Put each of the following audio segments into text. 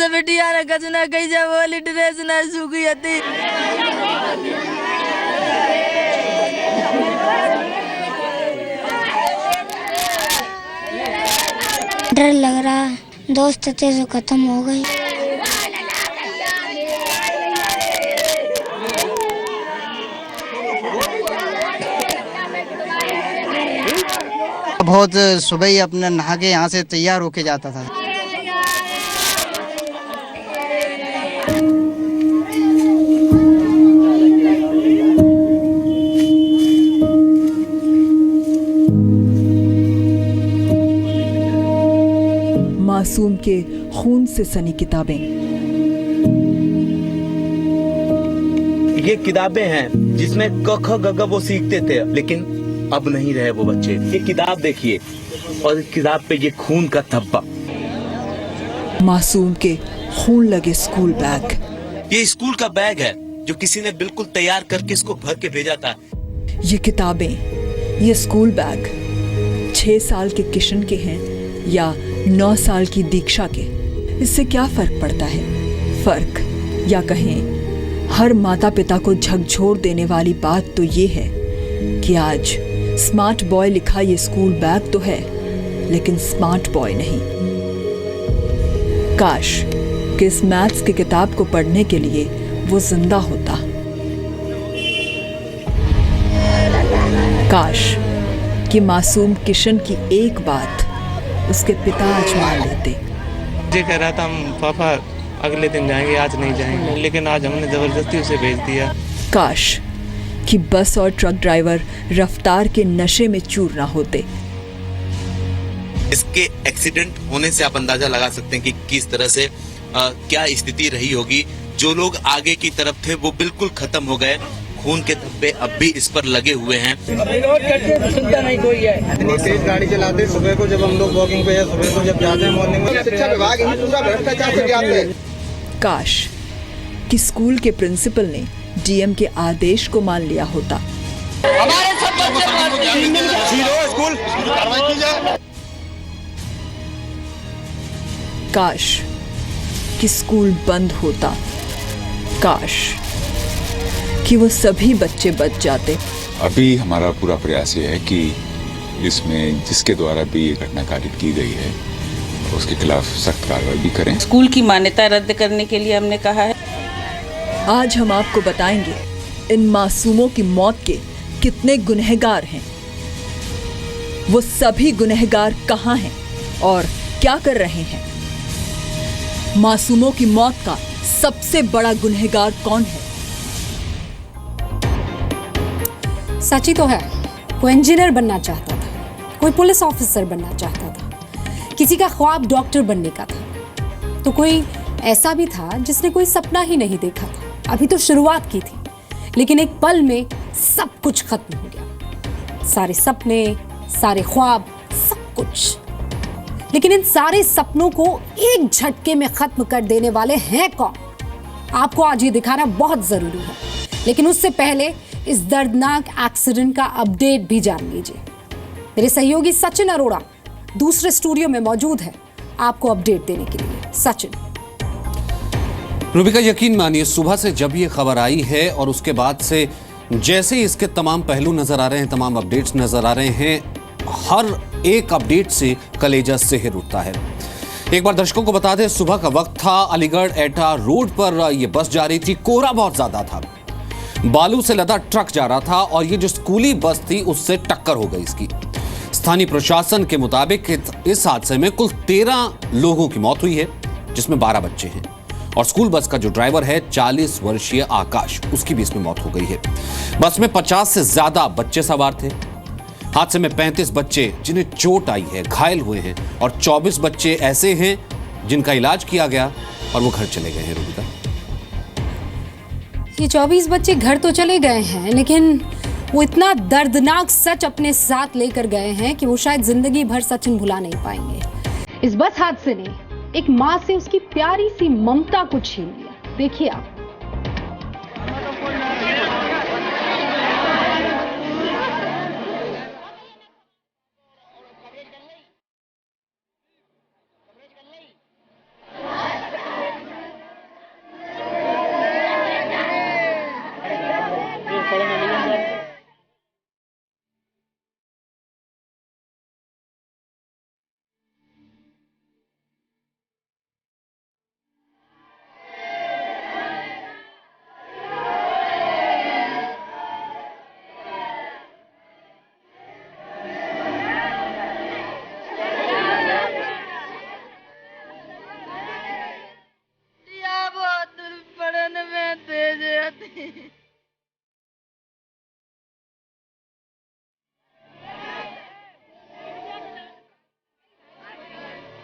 बेटिया ने कछ ना कही जा बोली ड्रेस ना सूखी थी। डर लग रहा, दोस्त थे जो खत्म हो गए। बहुत सुबह ही अपना नहा के यहाँ से तैयार होके जाता था। मासूम के खून से सनी किताबें। ये किताबें हैं जिसमें क ख ग ग वो सीखते थे, लेकिन अब नहीं रहे वो बच्चे। ये किताब देखिए और इस किताब पे ये खून का धब्बा। मासूम के खून लगे स्कूल बैग। ये स्कूल का बैग है जो किसी ने बिल्कुल तैयार करके इसको भर के भेजा था। ये किताबें, ये स्कूल बैग 6 साल के किशन के हैं या 9 साल की दीक्षा के, इससे क्या फर्क पड़ता है? फर्क या कहें हर माता पिता को झकझोर देने वाली बात तो ये है कि आज स्मार्ट बॉय लिखा ये स्कूल बैग तो है, लेकिन स्मार्ट बॉय नहीं। काश कि इस मैथ्स की किताब को पढ़ने के लिए वो जिंदा होता। काश कि मासूम किशन की एक बात उसके पिता आज मान लेते। मुझे कह रहा था हम पापा अगले दिन जाएंगे, आज नहीं जाएंगे, लेकिन आज हमने जबरदस्ती उसे भेज दिया। काश कि बस और ट्रक ड्राइवर रफ्तार के नशे में चूर ना होते। इसके एक्सीडेंट होने से आप अंदाजा लगा सकते हैं कि किस तरह से क्या स्थिति रही होगी। जो लोग आगे की तरफ थे वो बिल्कुल खत्म हो गए। खून के धब्बे अब भी इस पर लगे हुए हैं। सुनता नहीं कोई है। तेज गाड़ी चलाते सुबह को, जब हम लोग वॉकिंग पे या सुबह को जब जाते हैं मॉर्निंग में, शिक्षा विभाग ही पूरा भ्रष्टाचार से व्याप्त है। काश कि स्कूल के प्रिंसिपल ने डीएम के आदेश को मान लिया होता। हमारे सब स्कूल कार्रवाई की जाए। काश कि स्कूल बंद होता। काश कि वो सभी बच्चे बच जाते। अभी हमारा पूरा प्रयास ये है कि इसमें जिसके द्वारा भी ये घटना कारित की गई है उसके खिलाफ सख्त कार्रवाई भी करें। स्कूल की मान्यता रद्द करने के लिए हमने कहा है। आज हम आपको बताएंगे इन मासूमों की मौत के कितने गुनहगार हैं, वो सभी गुनहगार कहां हैं और क्या कर रहे हैं। मासूमों की मौत का सबसे बड़ा गुनहगार कौन है? सच ही तो है, कोई इंजीनियर बनना चाहता था, कोई पुलिस ऑफिसर बनना चाहता था, किसी का ख्वाब डॉक्टर बनने का था, तो कोई ऐसा भी था जिसने कोई सपना ही नहीं देखा था। अभी तो शुरुआत की थी, लेकिन एक पल में सब कुछ खत्म हो गया। सारे सपने, सारे ख्वाब, सब कुछ। लेकिन इन सारे सपनों को एक झटके में खत्म कर देने वाले हैं कौन? आपको आज ये दिखाना बहुत जरूरी है, लेकिन उससे पहले इस दर्दनाक एक्सीडेंट का अपडेट भी जान लीजिए। मेरे सहयोगी सचिन अरोड़ा दूसरे स्टूडियो में मौजूद है आपको अपडेट देने के लिए। सचिन। रूबिका, यकीन मानिए सुबह से जब ये खबर आई है और उसके बाद से जैसे ही इसके तमाम पहलू नजर आ रहे हैं, तमाम अपडेट्स नजर आ रहे हैं, हर एक अपडेट से कलेजा सिहर उठता है। एक बार दर्शकों को बता दें, सुबह का वक्त था, अलीगढ़ एटा रोड पर ये बस जा रही थी। कोहरा बहुत ज्यादा था, बालू से लदा ट्रक जा रहा था और ये जो स्कूली बस थी उससे टक्कर हो गई इसकी। स्थानीय प्रशासन के मुताबिक इस हादसे में कुल 13 लोगों की मौत हुई है, जिसमें 12 बच्चे हैं और स्कूल बस का जो ड्राइवर है 40 वर्षीय आकाश, उसकी भी इसमें मौत हो गई है। बस में 50 से ज्यादा बच्चे सवार थे। हादसे में 35 बच्चे जिन्हें चोट आई है घायल हुए हैं और 24 बच्चे ऐसे हैं जिनका इलाज किया गया और वो घर चले गए हैं। रूबिका, ये 24 बच्चे घर तो चले गए हैं, लेकिन वो इतना दर्दनाक सच अपने साथ लेकर गए हैं कि वो शायद जिंदगी भर सचिन भुला नहीं पाएंगे। इस बस हादसे ने एक माँ से उसकी प्यारी सी ममता को छीन लिया। देखिए आप।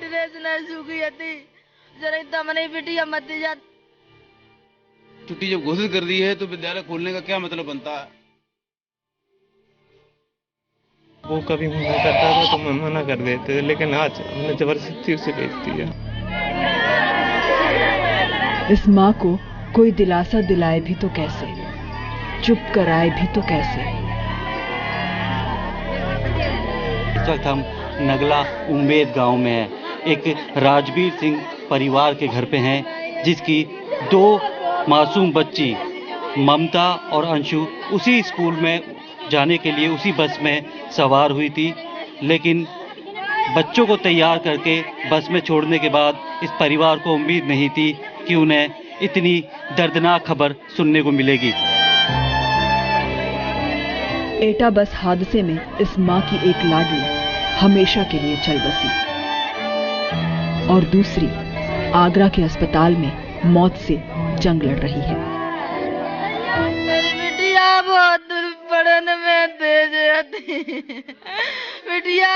ड्रेस ना सूखी थी जरा तमने बिटिया मत जा। छुट्टी जब घोषित कर दी है तो विद्यालय खोलने का क्या मतलब बनता है? वो कभी मना करता था तो मैं मना कर देते, लेकिन आज हमने जबरदस्ती उसे भेज दिया। इस माँ को कोई दिलासा दिलाए भी तो कैसे, चुप कराए भी तो कैसे। इस वक्त हम नगला उम्मेद गांव में हैं। एक राजवीर सिंह परिवार के घर पे हैं, जिसकी 2 मासूम बच्ची ममता और अंशु उसी स्कूल में जाने के लिए उसी बस में सवार हुई थी, लेकिन बच्चों को तैयार करके बस में छोड़ने के बाद इस परिवार को उम्मीद नहीं थी कि उन्हें इतनी दर्दनाक खबर सुनने को मिलेगी। एटा बस हादसे में इस माँ की एक लाडली हमेशा के लिए चल बसी और दूसरी आगरा के अस्पताल में मौत से जंग लड़ रही है। बिटिया बहुत दूर पढ़ने में तेज रहती बिटिया।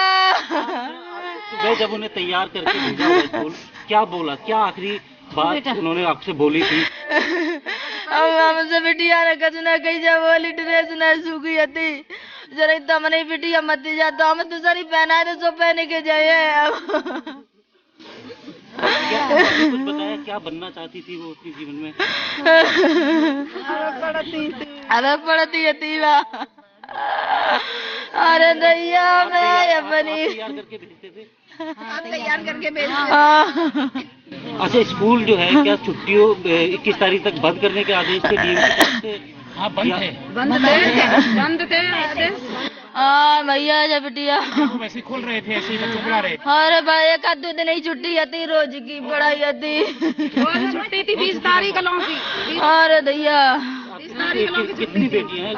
सुबह जब उन्हें तैयार करके भेजा स्कूल, क्या बोला, क्या आखिरी बात उन्होंने आपसे बोली थी? हमसे बिटिया ने कछु ना कही जा बोली ड्रेस ना सूखी थी जरा तमने बिटिया मत जा, तो हम तो सारी पहना तो सब पहने के जाए। कुछ बताया क्या बनना चाहती थी वो अपने जीवन में? पढ़ती थी अरे दैया मैं अपनी तैयार करके भेजते थे। तैयार करके भेजते। अच्छा, स्कूल जो है क्या छुट्टियों 21 तारीख तक बंद करने के आदेश थे डीएम की तरफ से? हाँ, बंद थे। बंद थे आदेश। हाँ भैया जब बिटिया वैसे खोल रहे थे, ऐसे ही बच्चों बुला रहे। अरे भाई 1-2 दिन ही छुट्टी आती, रोज की पढ़ाई थी। छुट्टी थी 20 तारीख की। अरे दैया कितनी बेटियां हैं?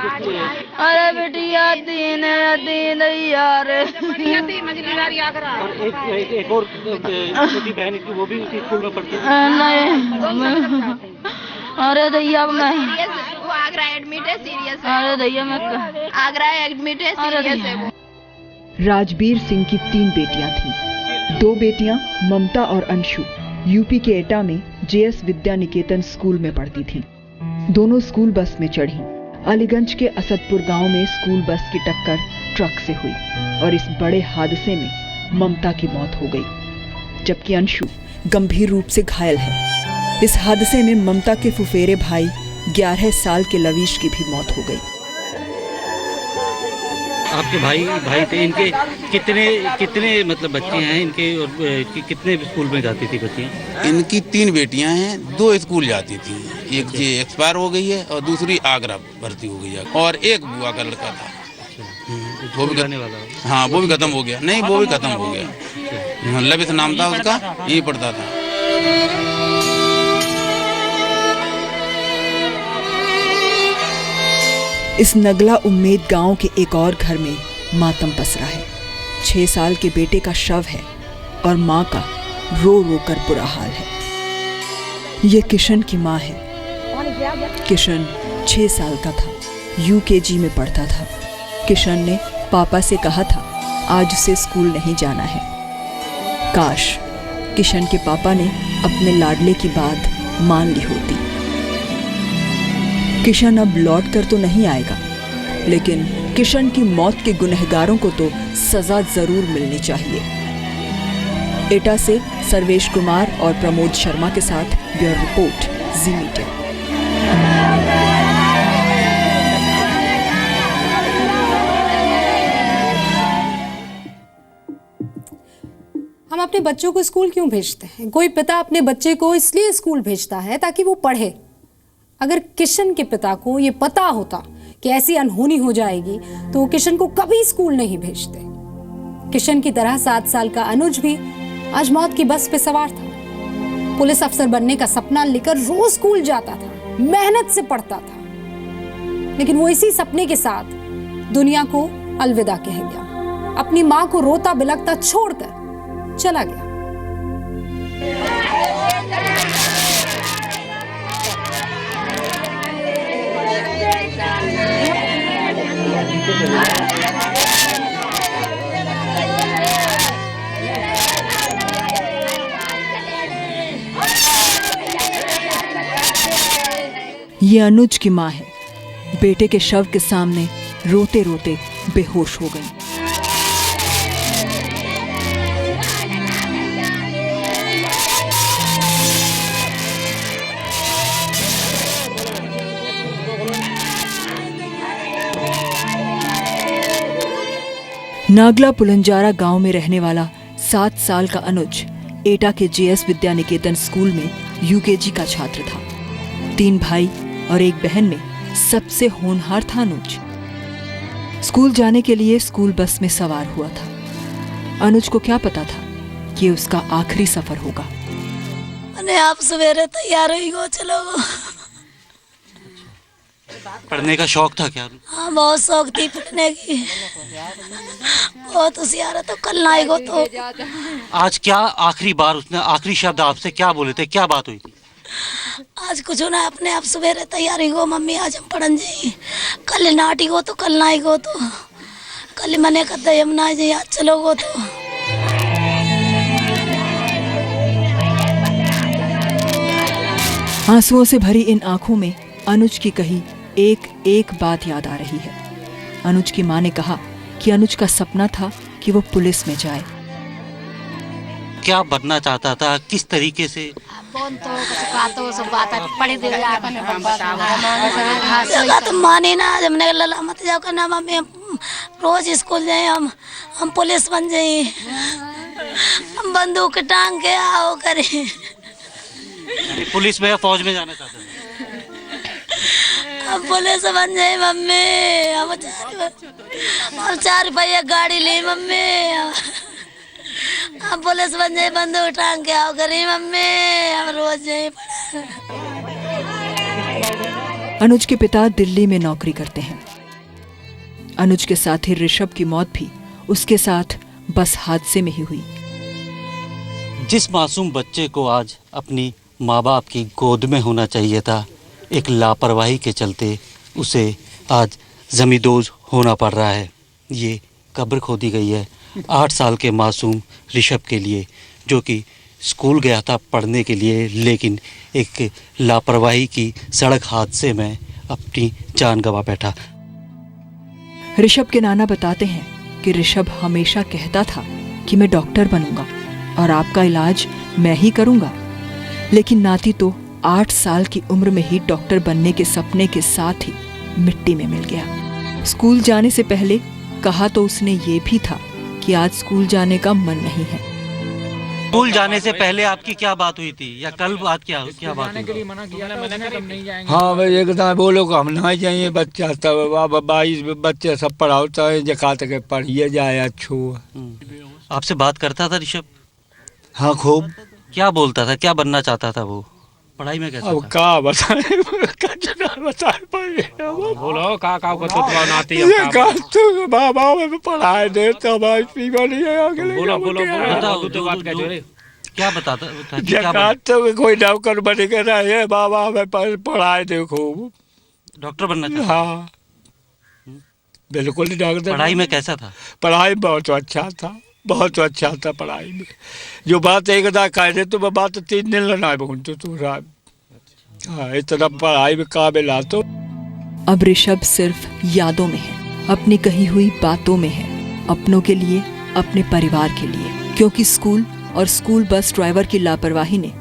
अरे बेटिया 3 यार। और एक और छोटी बहन की, वो भी उसी स्कूल में पढ़ती है? नहीं अरे दैया मैं वो आगरा एडमिट है, सीरियस है। अरे दैया मैं आगरा एडमिट है, सीरियस है वो। राजवीर सिंह की 3 बेटियां थीं। 2 बेटियां ममता और अंशु यूपी के एटा में जेएस विद्या निकेतन स्कूल में पढ़ती थीं। दोनों स्कूल बस में चढ़ी। अलीगंज के असदपुर गांव में स्कूल बस की टक्कर ट्रक से हुई और इस बड़े हादसे में ममता की मौत हो गई, जबकि अंशु गंभीर रूप से घायल है। इस हादसे में ममता के फुफेरे भाई 11 साल के लवीश की भी मौत हो गई। आपके भाई थे, इनके कितने मतलब बच्चे हैं इनके, और कितने स्कूल में जाती थी बच्चियाँ? इनकी 3 बेटियां हैं, 2 स्कूल जाती थी। एक जी एक्सपायर हो गई है और दूसरी आगरा भर्ती हो गई है, और एक बुआ का लड़का था वो भी जाने वाला। हाँ, वो भी खत्म हो गया। नहीं, वो भी खत्म हो गया। लवित नाम था उसका, यही पढ़ता था। इस नगला उम्मेद गांव के एक और घर में मातम पसरा है। 6 साल के बेटे का शव है और मां का रो रो कर बुरा हाल है। ये किशन की मां है। किशन 6 साल का था, यूकेजी में पढ़ता था। किशन ने पापा से कहा था आज उसे स्कूल नहीं जाना है। काश किशन के पापा ने अपने लाडले की बात मान ली होती। किशन अब लौट कर तो नहीं आएगा, लेकिन किशन की मौत के गुनहगारों को तो सजा जरूर मिलनी चाहिए। एटा से सर्वेश कुमार और प्रमोद शर्मा के साथ ब्यूरो रिपोर्ट, जी मीडिया। हम अपने बच्चों को स्कूल क्यों भेजते हैं? कोई पिता अपने बच्चे को इसलिए स्कूल भेजता है ताकि वो पढ़े। अगर किशन के पिता को ये पता होता कि ऐसी अनहोनी हो जाएगी तो वो किशन को कभी स्कूल नहीं भेजते। किशन की तरह 7 साल का अनुज भी आज मौत की बस पे सवार था। पुलिस अफसर बनने का सपना लेकर रोज स्कूल जाता था, मेहनत से पढ़ता था, लेकिन वो इसी सपने के साथ दुनिया को अलविदा कह गया। अपनी मां को रोता बिलखता छोड़कर चला गया। ये अनुज की माँ है। बेटे के शव के सामने रोते रोते बेहोश हो गई। नागला पुलंजारा गांव में रहने वाला 7 साल का अनुज एटा के जेएस विद्या निकेतन स्कूल में यूकेजी का छात्र था। 3 भाई और 1 बहन में सबसे होनहार था अनुज। स्कूल जाने के लिए स्कूल बस में सवार हुआ था। अनुज को क्या पता था कि उसका आखिरी सफर होगा। मैंने आप सवेरे तैयार ही गो चलो। पढ़ने का शौक था क्या? हाँ बहुत शौक थी पढ़ने की, बहुत होशियार तो कल ना आएगो तो। आज क्या आखिरी बार उसने आखिरी शब्द आपसे क्या बोले थे, क्या बात हुई थी? आज कुछ ना, अपने आप सवेरे तैयारी गो मम्मी आज हम पढ़न जाई, कल नाटी गो तो कल ना आएगो तो, कल मने कहते हम ना जाए आज चलो गो तो। आंसुओं से भरी इन आंखों में अनुज की कही एक बात याद आ रही है। अनुज की मां ने कहा कि अनुज का सपना था कि वो पुलिस में जाए। क्या बनना चाहता था, किस तरीके से? तो माने ना, हमने लला मत जाओ करना मम्मी, हम रोज स्कूल जाए, हम पुलिस बन जाए, हम बंदूक टांग के आओ करे। पुलिस में या फौज में जाना चाहता था? हम पुलिस बन जाए मम्मी, हम 4 रुपया गाड़ी ली मम्मी, हम पुलिस बन जाए, बंदूक टांग के आओ करी मम्मी, हम रोज जाए। अनुज के पिता दिल्ली में नौकरी करते हैं। अनुज के साथी ऋषभ की मौत भी उसके साथ बस हादसे में ही हुई। जिस मासूम बच्चे को आज अपनी माँ बाप की गोद में होना चाहिए था, एक लापरवाही के चलते उसे आज जमींदोज होना पड़ रहा है। ये कब्र खोदी गई है 8 साल के मासूम ऋषभ के लिए, जो कि स्कूल गया था पढ़ने के लिए, लेकिन एक लापरवाही की सड़क हादसे में अपनी जान गंवा बैठा। ऋषभ के नाना बताते हैं कि ऋषभ हमेशा कहता था कि मैं डॉक्टर बनूंगा और आपका इलाज मैं ही करूंगा, लेकिन नाती तो 8 साल की उम्र में ही डॉक्टर बनने के सपने के साथ ही मिट्टी में मिल गया। स्कूल जाने से पहले कहा तो उसने ये भी था कि आज स्कूल जाने का मन नहीं है। स्कूल जाने से पहले आपकी क्या बात हुई थी, या कल बात क्या बात हुई? हाँ भाई एकदम बोलो कि हम नहीं जाइए, बच्चा तब 22 बच्चे सब पढ़ाता है, जखा तक पढ़िए जाए अच्छो। आपसे बात करता था ऋषभ? हाँ खूब। क्या बोलता था, क्या बनना चाहता था वो? पढ़ाई में कैसा अब का बताए, बोलो का को तो नाती ये का तो बाबा में पढ़ाई दे तो भाई पीवा नहीं है आगे। बोलो बोलो बोलो तो बात कर जोरे। क्या बताता था? क्या तो कोई नौकर बनेगा ना, ये बाबा में पढ़ाई दे खूब, डॉक्टर बनना चाहता? हाँ बिल्कुल डॉक्टर। पढ़ाई में कैसा था? पढ़ाई बहुत अच्छा था, बहुत अच्छा था पढ़ाई में। जो बात एक कह दे तो मैं बात 3 दिन लना बोलते तो हाँ, इतना पढ़ाई में काबिल आ। तो अब ऋषभ सिर्फ यादों में है, अपनी कही हुई बातों में है, अपनों के लिए, अपने परिवार के लिए, क्योंकि स्कूल और स्कूल बस ड्राइवर की लापरवाही ने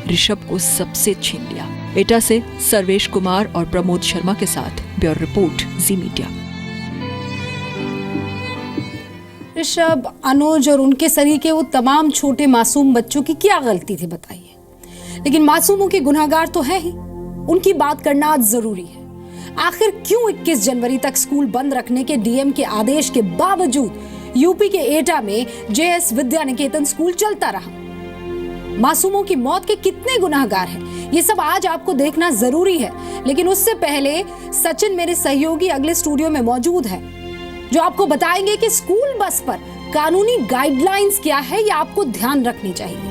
ऋषभ को सबसे छीन लिया। एटा से सर्वेश कुमार और प्रमोद शर्मा के साथ ब्यूरो रिपोर्ट, जी मीडिया। ऋषभ, अनुज और उनके शरीर के वो तमाम छोटे मासूम बच्चों की क्या गलती थी बताइए? लेकिन मासूमों के गुनहगार तो है ही, उनकी बात करना आज जरूरी है। आखिर क्यों 21 जनवरी तक स्कूल बंद रखने के डीएम के आदेश के बावजूद यूपी के एटा में जेएस विद्या निकेतन स्कूल चलता रहा? मासूमों की मौत के कितने गुनहगार हैं, ये सब आज आपको देखना जरूरी है। लेकिन उससे पहले सचिन मेरे सहयोगी अगले स्टूडियो में मौजूद है, जो आपको बताएंगे कि स्कूल बस पर कानूनी गाइडलाइंस क्या है, या आपको ध्यान रखनी चाहिए।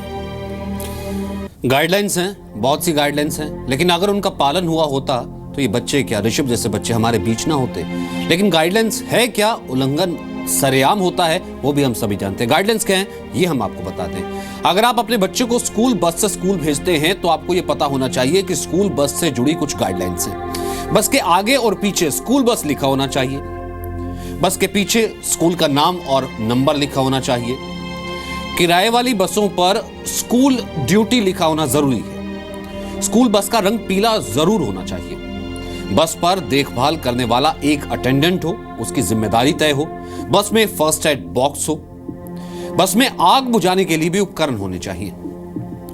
गाइडलाइंस हैं, बहुत सी गाइडलाइंस हैं, लेकिन अगर उनका पालन हुआ होता तो ये बच्चे क्या, ऋषभ जैसे बच्चे हमारे बीच ना होते। लेकिन गाइडलाइंस है क्या, उल्लंघन सरेआम होता है वो भी हम सभी जानते हैं। गाइडलाइंस क्या हैं ये हम आपको बताते हैं। अगर आप अपने बच्चे को स्कूल बस से स्कूल भेजते हैं तो आपको ये पता होना चाहिए कि स्कूल बस से जुड़ी कुछ गाइडलाइंस हैं। बस के आगे और पीछे स्कूल बस लिखा होना चाहिए। बस के पीछे स्कूल का नाम और नंबर लिखा होना चाहिए। किराए वाली बसों पर स्कूल ड्यूटी लिखा होना जरूरी है। स्कूल बस का रंग पीला जरूर होना चाहिए। बस पर देखभाल करने वाला एक अटेंडेंट हो, उसकी जिम्मेदारी तय हो। बस में फर्स्ट एड बॉक्स हो। बस में आग बुझाने के लिए भी उपकरण होने चाहिए।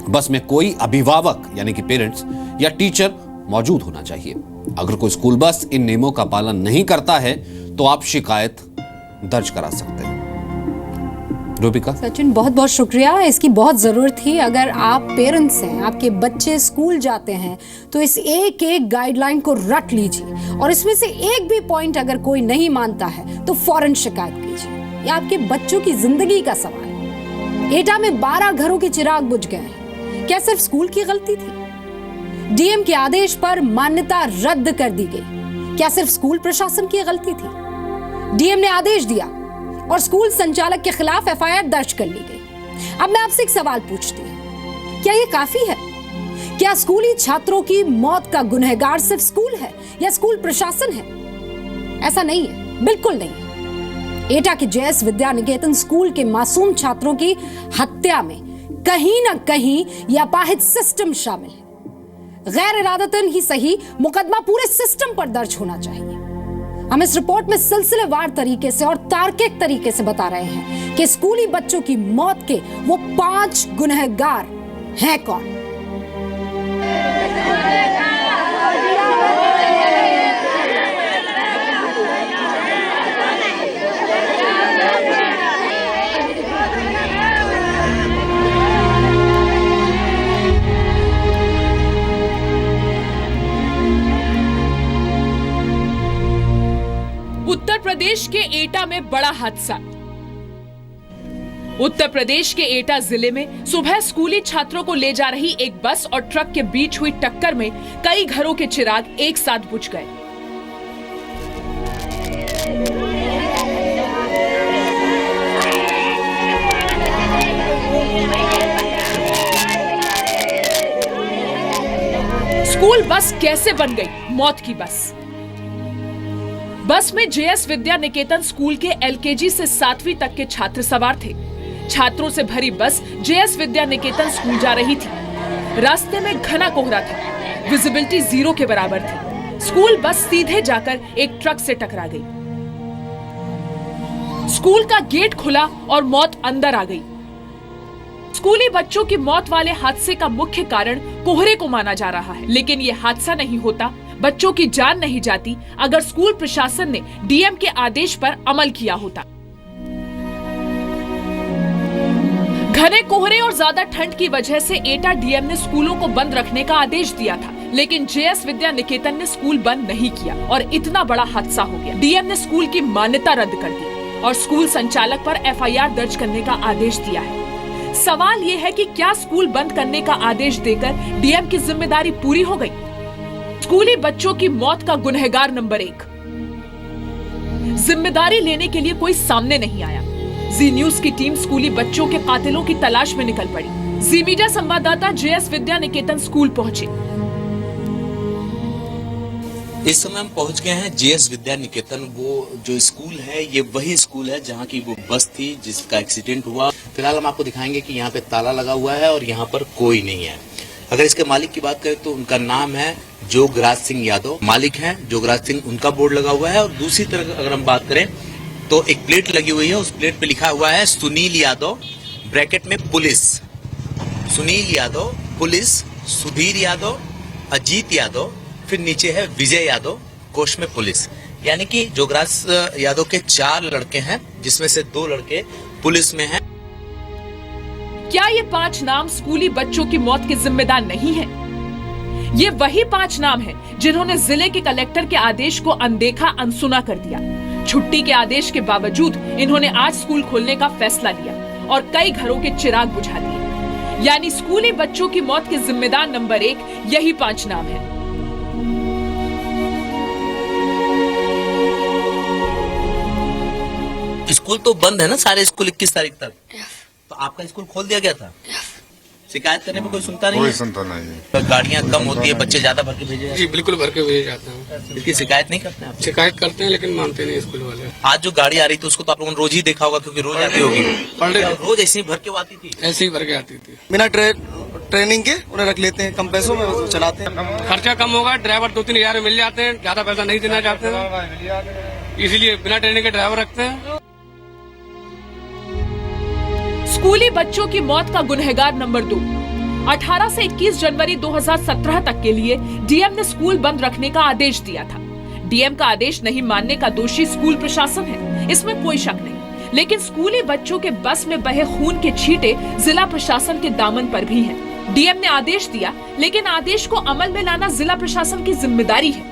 बस में कोई अभिभावक यानी कि पेरेंट्स या टीचर मौजूद होना चाहिए। अगर कोई स्कूल बस इन नियमों का पालन नहीं करता है तो आप शिकायत दर्ज करा सकते हैं। रूबिका। सचिन बहुत बहुत शुक्रिया, इसकी बहुत ज़रूरत थी। अगर आप पेरेंट्स हैं, आपके बच्चे स्कूल जाते हैं तो इस एक एक गाइडलाइन को रट लीजिए और इसमें से एक भी पॉइंट अगर कोई नहीं मानता है तो फौरन शिकायत कीजिए। ये आपके बच्चों की जिंदगी का सवाल है। एटा में 12 घरों के चिराग बुझ गए हैं। क्या सिर्फ स्कूल की गलती थी? डीएम के आदेश पर मान्यता रद्द कर दी गई। क्या सिर्फ स्कूल प्रशासन की गलती थी? डीएम ने आदेश दिया और स्कूल संचालक के खिलाफ एफआईआर दर्ज कर ली गई। अब मैं आपसे एक सवाल पूछती हूं, क्या ये काफी है? क्या स्कूली छात्रों की मौत का गुनहगार सिर्फ स्कूल है या स्कूल प्रशासन है? ऐसा नहीं है, बिल्कुल नहीं। एटा के जेएस विद्या निकेतन स्कूल के मासूम छात्रों की हत्या में कहीं ना कहीं यह अपाहिज सिस्टम शामिल है। गैर इरादतन ही सही, मुकदमा पूरे सिस्टम पर दर्ज होना चाहिए। हम इस रिपोर्ट में सिलसिलेवार तरीके से और तार्किक तरीके से बता रहे हैं कि स्कूली बच्चों की मौत के वो 5 गुनहगार हैं कौन। उत्तर प्रदेश के एटा में बड़ा हादसा। उत्तर प्रदेश के एटा जिले में सुबह स्कूली छात्रों को ले जा रही एक बस और ट्रक के बीच हुई टक्कर में कई घरों के चिराग एक साथ बुझ गए। स्कूल बस कैसे बन गई मौत की बस? बस में जेएस विद्या निकेतन स्कूल के एलकेजी से 7वीं तक के छात्र सवार थे। छात्रों से भरी बस जेएस विद्या निकेतन स्कूल जा रही थी। रास्ते में घना कोहरा था, विजिबिलिटी 0 के बराबर थी। स्कूल बस सीधे जाकर एक ट्रक से टकरा गई। स्कूल का गेट खुला और मौत अंदर आ गई। स्कूली बच्चों की मौत वाले हादसे का मुख्य कारण कोहरे को माना जा रहा है, लेकिन यह हादसा नहीं होता, बच्चों की जान नहीं जाती अगर स्कूल प्रशासन ने डीएम के आदेश पर अमल किया होता। घने कोहरे और ज्यादा ठंड की वजह से एटा डीएम ने स्कूलों को बंद रखने का आदेश दिया था, लेकिन जेएस विद्या निकेतन ने स्कूल बंद नहीं किया और इतना बड़ा हादसा हो गया। डीएम ने स्कूल की मान्यता रद्द कर दी और स्कूल संचालक पर एफआईआर दर्ज करने का आदेश दिया है। सवाल ये है कि क्या स्कूल बंद करने का आदेश देकर डीएम की जिम्मेदारी पूरी हो गई? स्कूली बच्चों की मौत का गुनहगार नंबर 1 जिम्मेदारी लेने के लिए कोई सामने नहीं आया। जी न्यूज की टीम स्कूली बच्चों के कातिलों की तलाश में निकल पड़ी। जी मीडिया संवाददाता जेएस विद्या निकेतन स्कूल पहुंचे। इस समय हम पहुंच गए हैं जेएस विद्या निकेतन। वो जो स्कूल है ये वही स्कूल है जहां की वो बस थी जिसका एक्सीडेंट हुआ। फिलहाल हम आपको दिखाएंगे कि यहाँ पे ताला लगा हुआ है और यहाँ पर कोई नहीं है। अगर इसके मालिक की बात करें तो उनका नाम है जोगराज सिंह यादव, मालिक हैं जोगराज सिंह, उनका बोर्ड लगा हुआ है। और दूसरी तरफ अगर हम बात करें तो एक प्लेट लगी हुई है, उस प्लेट पे लिखा हुआ है सुनील यादव, ब्रैकेट में पुलिस। सुनील यादव पुलिस, सुधीर यादव, अजीत यादव, फिर नीचे है विजय यादव, कोष में पुलिस। यानी कि जोगराज यादव के 4 लड़के हैं जिसमें से 2 लड़के पुलिस में हैं। क्या ये 5 नाम स्कूली बच्चों की मौत के जिम्मेदार नहीं है? ये वही 5 नाम हैं जिन्होंने जिले के कलेक्टर के आदेश को अनदेखा अनसुना कर दिया। छुट्टी के आदेश के बावजूद इन्होंने आज स्कूल खोलने का फैसला लिया और कई घरों के चिराग बुझा दिए। यानी स्कूली बच्चों की मौत के जिम्मेदार नंबर 1 यही 5 नाम हैं। स्कूल तो बंद है ना, सारे स्कूल 21 तारीख तक। तो आपका स्कूल खोल दिया गया था? शिकायत करने में कोई सुनता नहीं? कोई सुनता नहीं है। तो गाड़ियाँ कम होती है, बच्चे ज्यादा भर के भेजे जाते हैं? जी बिल्कुल भर के भेजे जाते हैं। इसकी शिकायत नहीं करते आप? शिकायत करते हैं लेकिन मानते नहीं स्कूल वाले। आज जो गाड़ी आ रही थी उसको तो आप लोगों ने रोज ही देखा होगा, क्योंकि रोज आती होगी। रोज ऐसी भर के आती थी? ऐसे ही भर के आती थी। बिना ट्रेनिंग के उन्हें रख लेते हैं, कम पैसों में चलाते हैं। खर्चा कम होगा, ड्राइवर 2-3 हजार मिल जाते हैं, ज्यादा पैसा नहीं देना चाहते हैं, इसीलिए बिना ट्रेनिंग के ड्राइवर रखते हैं। स्कूली बच्चों की मौत का गुनहगार नंबर 2। 18 से 21 जनवरी 2017 तक के लिए डीएम ने स्कूल बंद रखने का आदेश दिया था। डीएम का आदेश नहीं मानने का दोषी स्कूल प्रशासन है, इसमें कोई शक नहीं। लेकिन स्कूली बच्चों के बस में बहे खून के छींटे जिला प्रशासन के दामन पर भी हैं। डीएम ने आदेश दिया, लेकिन आदेश को अमल में लाना जिला प्रशासन की जिम्मेदारी है।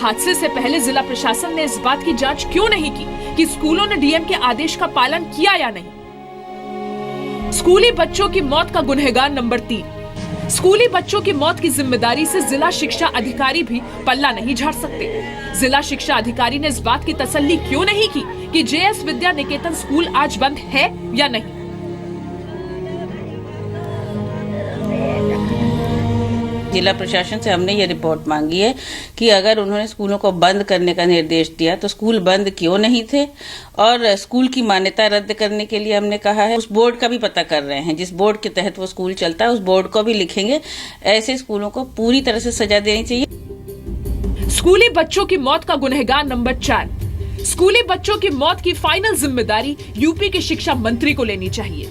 हादसे से पहले जिला प्रशासन ने इस बात की जांच क्यों नहीं की कि स्कूलों ने डीएम के आदेश का पालन किया या नहीं। स्कूली बच्चों की मौत का गुनहगार नंबर 3। स्कूली बच्चों की मौत की जिम्मेदारी से जिला शिक्षा अधिकारी भी पल्ला नहीं झाड़ सकते। जिला शिक्षा अधिकारी ने इस बात की तसल्ली क्यों नहीं की कि जेएस विद्या निकेतन स्कूल आज बंद है या नहीं। जिला प्रशासन से हमने ये रिपोर्ट मांगी है कि अगर उन्होंने स्कूलों को बंद करने का निर्देश दिया तो स्कूल बंद क्यों नहीं थे, और स्कूल की मान्यता रद्द करने के लिए हमने कहा है उस बोर्ड का भी पता कर रहे हैं, जिस बोर्ड के तहत वो स्कूल चलता है उस बोर्ड को भी लिखेंगे। ऐसे स्कूलों को पूरी तरह से सजा देनी चाहिए। स्कूली बच्चों की मौत का गुनहगार नंबर 4। स्कूली बच्चों की मौत की फाइनल जिम्मेदारी यूपी के शिक्षा मंत्री को लेनी चाहिए,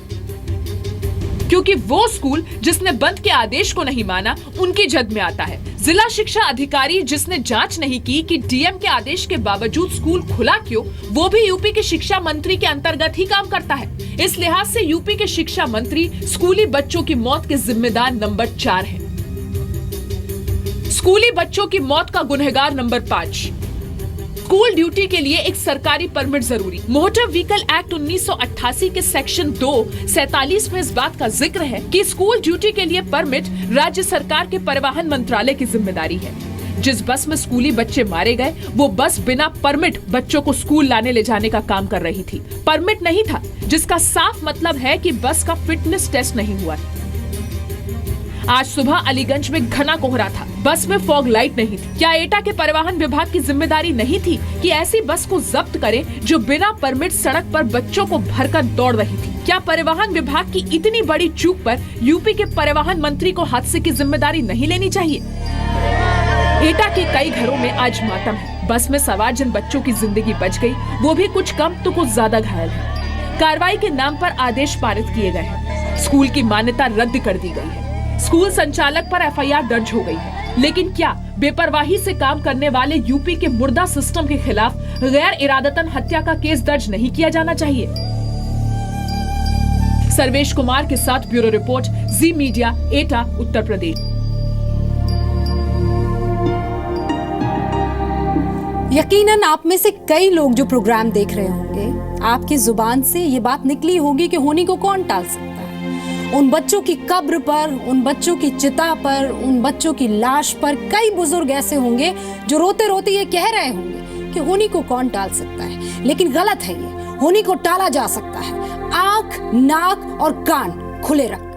क्योंकि वो स्कूल जिसने बंद के आदेश को नहीं माना उनकी जद में आता है। जिला शिक्षा अधिकारी जिसने जांच नहीं की कि डीएम के आदेश के बावजूद स्कूल खुला क्यों, वो भी यूपी के शिक्षा मंत्री के अंतर्गत ही काम करता है। इस लिहाज से यूपी के शिक्षा मंत्री स्कूली बच्चों की मौत के जिम्मेदार नंबर 4 है। स्कूली बच्चों की मौत का गुनहगार नंबर 5। स्कूल ड्यूटी के लिए एक सरकारी परमिट जरूरी। मोटर व्हीकल एक्ट 1988 के सेक्शन 247 में इस बात का जिक्र है कि स्कूल ड्यूटी के लिए परमिट राज्य सरकार के परिवहन मंत्रालय की जिम्मेदारी है। जिस बस में स्कूली बच्चे मारे गए वो बस बिना परमिट बच्चों को स्कूल लाने ले जाने का काम कर रही थी। परमिट नहीं था, जिसका साफ मतलब है कि बस का फिटनेस टेस्ट नहीं हुआ। आज सुबह अलीगंज में घना कोहरा था, बस में फॉग लाइट नहीं थी। क्या एटा के परिवहन विभाग की जिम्मेदारी नहीं थी कि ऐसी बस को जब्त करे जो बिना परमिट सड़क पर बच्चों को भरकर दौड़ रही थी? क्या परिवहन विभाग की इतनी बड़ी चूक पर यूपी के परिवहन मंत्री को हादसे की जिम्मेदारी नहीं लेनी चाहिए? एटा के कई घरों में आज मातम है। बस में सवार जिन बच्चों की जिंदगी बच गई, वो भी कुछ कम तो कुछ ज्यादा घायल है। कार्रवाई के नाम पर आदेश पारित किए गए हैं। स्कूल की मान्यता रद्द कर दी गई है। स्कूल संचालक पर एफआईआर दर्ज हो गई है। लेकिन क्या बेपरवाही से काम करने वाले यूपी के मुर्दा सिस्टम के खिलाफ गैर इरादतन हत्या का केस दर्ज नहीं किया जाना चाहिए? सर्वेश कुमार के साथ ब्यूरो रिपोर्ट, जी मीडिया, एटा, उत्तर प्रदेश। यकीनन आप में से कई लोग जो प्रोग्राम देख रहे होंगे, आपकी जुबान से ये बात निकली होगी कि होनी को कौन टाल सकता है। उन बच्चों की कब्र पर, उन बच्चों की चिता पर, उन बच्चों की लाश पर कई बुजुर्ग ऐसे होंगे जो रोते रोते ये कह रहे होंगे कि होनी को कौन टाल सकता है। लेकिन गलत है, ये होनी को टाला जा सकता है। आंख, नाक और कान खुले रख